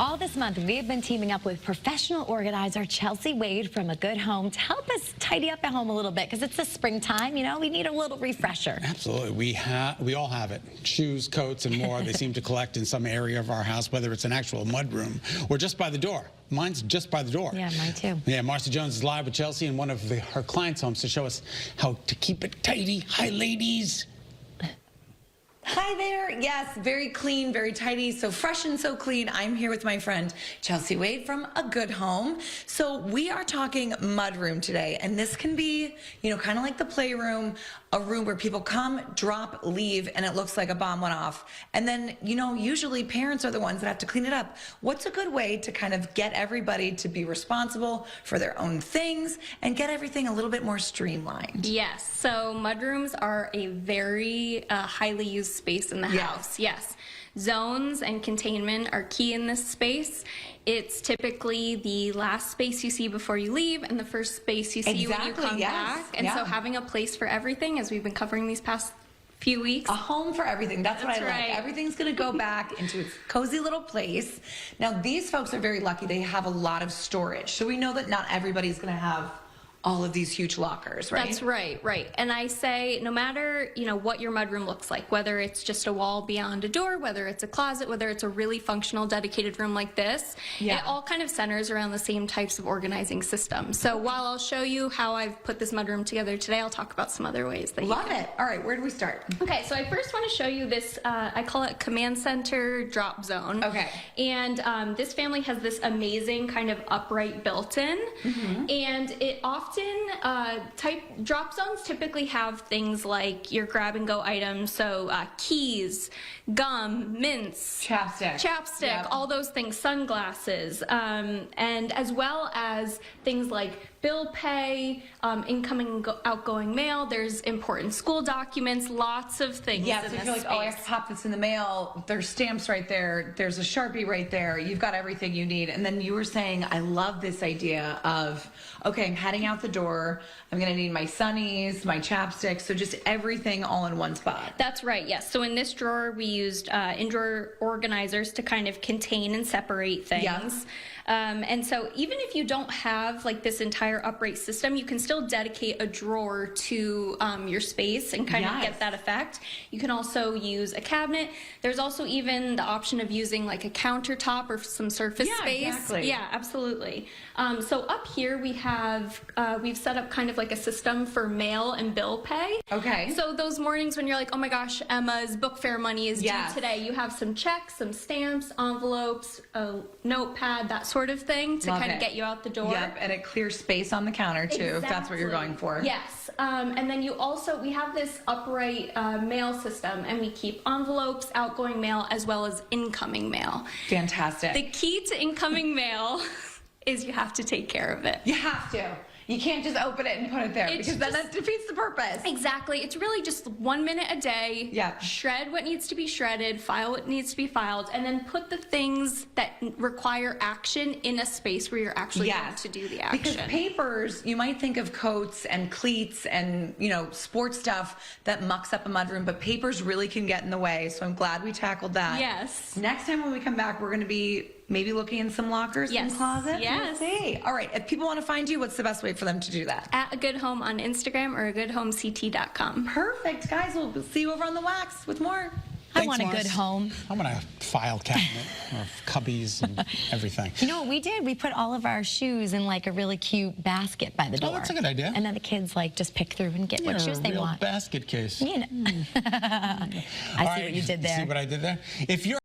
All this month, we have been teaming up with professional organizer Chelsea Wade from A Good Home to help us tidy up at home a little bit, because it's the springtime, you know, we need a little refresher. Absolutely. We all have it. Shoes, coats, and more. They seem to collect in some area of our house, whether it's an actual mudroom or just by the door. Mine's just by the door. Yeah, mine too. Yeah, Marcy Jones is live with Chelsea in one of her clients' homes to show us how to keep it tidy. Hi, ladies. Hi there. Yes, very clean, very tidy, so fresh and so clean. I'm here with my friend Chelsea Wade from A Good Home. So we are talking mudroom today, and this can be, you know, kind of like the playroom, a room where people come, drop, leave, and it looks like a bomb went off. And then, you know, usually parents are the ones that have to clean it up. What's a good way to kind of get everybody to be responsible for their own things and get everything a little bit more streamlined? Yes, so mudrooms are a very highly used space in the house. Yes. Zones and containment are key in this space. It's typically the last space you see before you leave and the first space you see when you come back. And so having a place for everything, as we've been covering these past few weeks. A home for everything. That's what I right. like. Everything's going to go back into its cozy little place. Now, these folks are very lucky. They have a lot of storage. So we know that not everybody's going to have all of these huge lockers, right? That's right, right. And I say, no matter, you know, what your mudroom looks like, whether it's just a wall beyond a door, whether it's a closet, whether it's a really functional, dedicated room like this, it all kind of centers around the same types of organizing systems. So while I'll show you how I've put this mudroom together today, I'll talk about some other ways that Love it. All right, where do we start? Okay, so I first want to show you this, I call it command center drop zone. Okay. And this family has this amazing kind of upright built-in, and it often drop zones typically have things like your grab and go items, so keys, gum, mints, chapstick, all those things, sunglasses, and as well as things like bill pay, incoming and outgoing mail. There's important school documents, lots of things. Yeah, so if you're like, oh, I have to pop this in the mail, there's stamps right there, there's a Sharpie right there, you've got everything you need. And then you were saying, I love this idea of, okay, I'm heading out the door, I'm gonna need my sunnies, my chapstick, so just everything all in one spot. That's right, yes. So in this drawer, we used in-drawer organizers to kind of contain and separate things. Yes. And so even if you don't have like this entire upright system, you can still dedicate a drawer to your space and kind of get that effect. You can also use a cabinet. There's also even the option of using like a countertop or some surface space. Exactly. Yeah, absolutely. So up here we have, we've set up kind of like a system for mail and bill pay. Okay. So those mornings when you're like, oh my gosh, Emma's book fair money is due today, you have some checks, some stamps, envelopes, a notepad, that sort of thing to kind of get you out the door. Yep, and it clears space on the counter too, if that's what you're going for. Yes, and then we have this upright mail system, and we keep envelopes, outgoing mail, as well as incoming mail. Fantastic. The key to incoming mail is you have to take care of it. You have to. You can't just open it and put it there, because then that defeats the purpose. Exactly. It's really just 1 minute a day. Yeah. Shred what needs to be shredded, file what needs to be filed, and then put the things that require action in a space where you're actually going to do the action. Because papers, you might think of coats and cleats and, you know, sports stuff that mucks up a mudroom, but papers really can get in the way, so I'm glad we tackled that. Yes. Next time when we come back, we're going to be maybe looking in some lockers and closets. Yes. We'll see. All right. If people want to find you, what's the best way for them to do that? At A Good Home on Instagram or agoodhomect.com. Perfect. Guys, we'll see you over on the wax with more. I want a good home. I want a file cabinet or cubbies and everything. You know what we did? We put all of our shoes in like a really cute basket by the door. Oh, that's a good idea. And then the kids like just pick through and get what shoes they want. Basket case. You know. I see what you did there. See what I did there? If you're